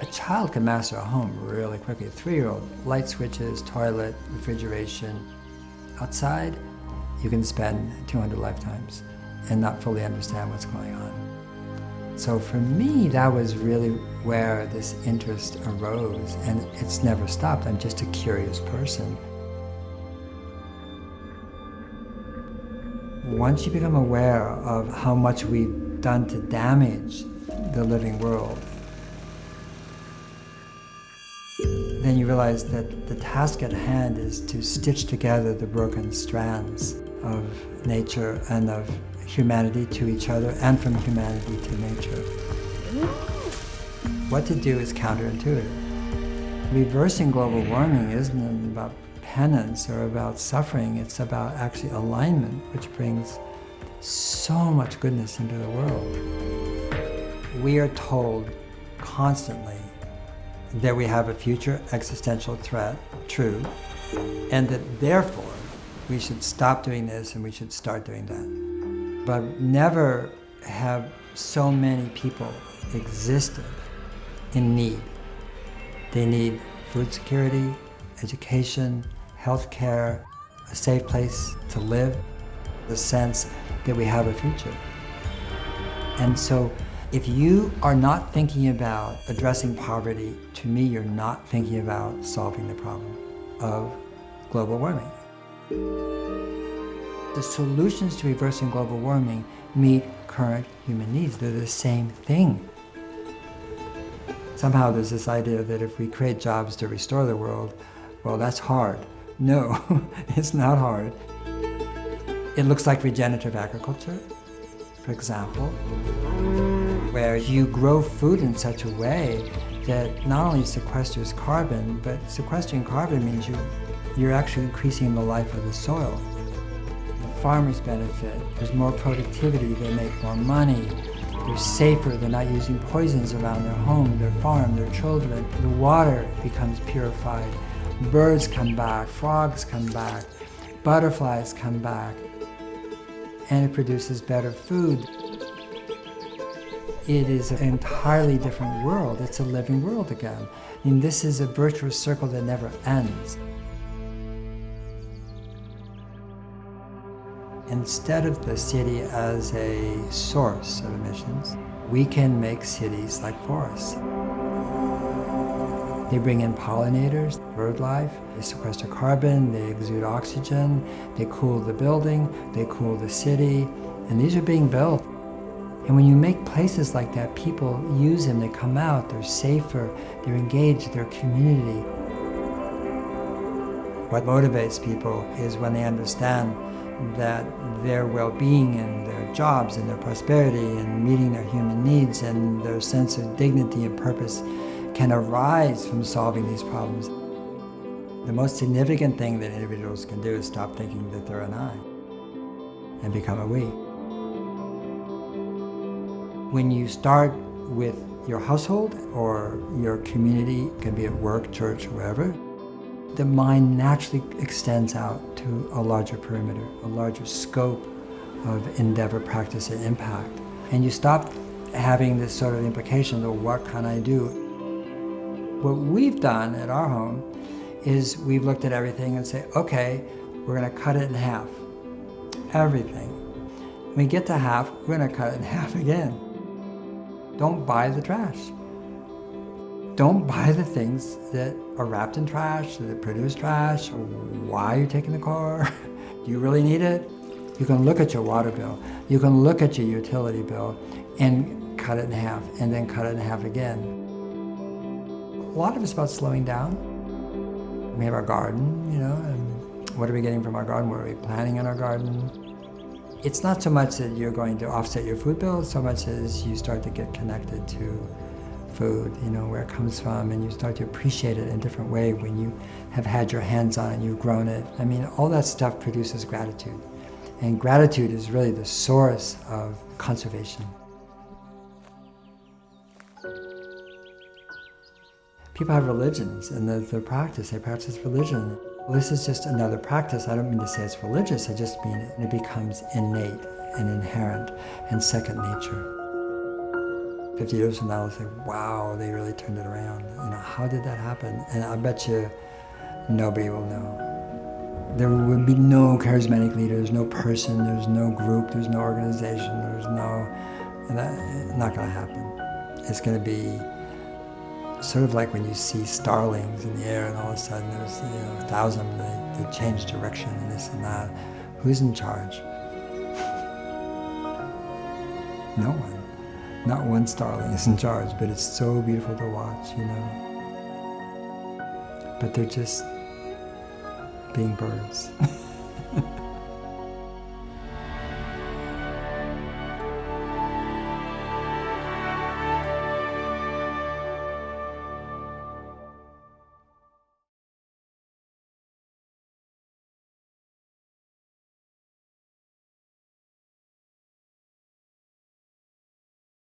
A child can master a home really quickly. A 3-year-old, light switches, toilet, refrigeration. Outside, you can spend 200 lifetimes and not fully understand what's going on. So for me, that was really where this interest arose, and it's never stopped. I'm just a curious person. Once you become aware of how much we've done to damage the living world, then you realize that the task at hand is to stitch together the broken strands of nature and of humanity to each other and from humanity to nature. What to do is counterintuitive. Reversing global warming isn't about penance or about suffering, it's about actually alignment, which brings so much goodness into the world. We are told constantly that we have a future existential threat, true, and that therefore we should stop doing this and we should start doing that. But never have so many people existed in need. They need food security, education, healthcare, a safe place to live, the sense that we have a future. And so if you are not thinking about addressing poverty, to me, you're not thinking about solving the problem of global warming. The solutions to reversing global warming meet current human needs. They're the same thing. Somehow there's this idea that if we create jobs to restore the world, well, that's hard. No, it's not hard. It looks like regenerative agriculture, for example, where you grow food in such a way that not only sequesters carbon, but sequestering carbon means you're actually increasing the life of the soil. The farmers benefit, there's more productivity, they make more money, they're safer, they're not using poisons around their home, their farm, their children. The water becomes purified, birds come back, frogs come back, butterflies come back, and it produces better food. It is an entirely different world. It's a living world again. I mean, this is a virtuous circle that never ends. Instead of the city as a source of emissions, we can make cities like forests. They bring in pollinators, bird life, they sequester carbon, they exude oxygen, they cool the building, they cool the city, and these are being built. And when you make places like that, people use them, they come out, they're safer, they're engaged, they're community. What motivates people is when they understand that their well-being and their jobs and their prosperity and meeting their human needs and their sense of dignity and purpose can arise from solving these problems. The most significant thing that individuals can do is stop thinking that they're an I and become a we. When you start with your household or your community, it can be at work, church, wherever, the mind naturally extends out to a larger perimeter, a larger scope of endeavor, practice, and impact. And you stop having this sort of implication of what can I do? What we've done at our home is we've looked at everything and say, okay, we're gonna cut it in half. Everything. When we get to half, we're gonna cut it in half again. Don't buy the trash. Don't buy the things that are wrapped in trash, that produce trash. Why are you taking the car? Do you really need it? You can look at your water bill. You can look at your utility bill and cut it in half, and then cut it in half again. A lot of it's about slowing down. We have our garden, and what are we getting from our garden? What are we planting in our garden? It's not so much that you're going to offset your food bill, so much as you start to get connected to food, where it comes from, and you start to appreciate it in a different way when you have had your hands on it and you've grown it. I mean, all that stuff produces gratitude. And gratitude is really the source of conservation. People have religions, and they practice religion. Well, this is just another practice. I don't mean to say it's religious, I just mean it becomes innate and inherent and second nature. 50 years from now, they'll say, wow, they really turned it around. How did that happen? And I bet you nobody will know. There would be no charismatic leader, there's no person, there's no group, there's no organization, and that's not going to happen. It's going to be sort of like when you see starlings in the air and all of a sudden there's 1,000 of them, they change direction and this and that. Who's in charge? No one. Not one starling is in charge, but it's so beautiful to watch, But they're just being birds.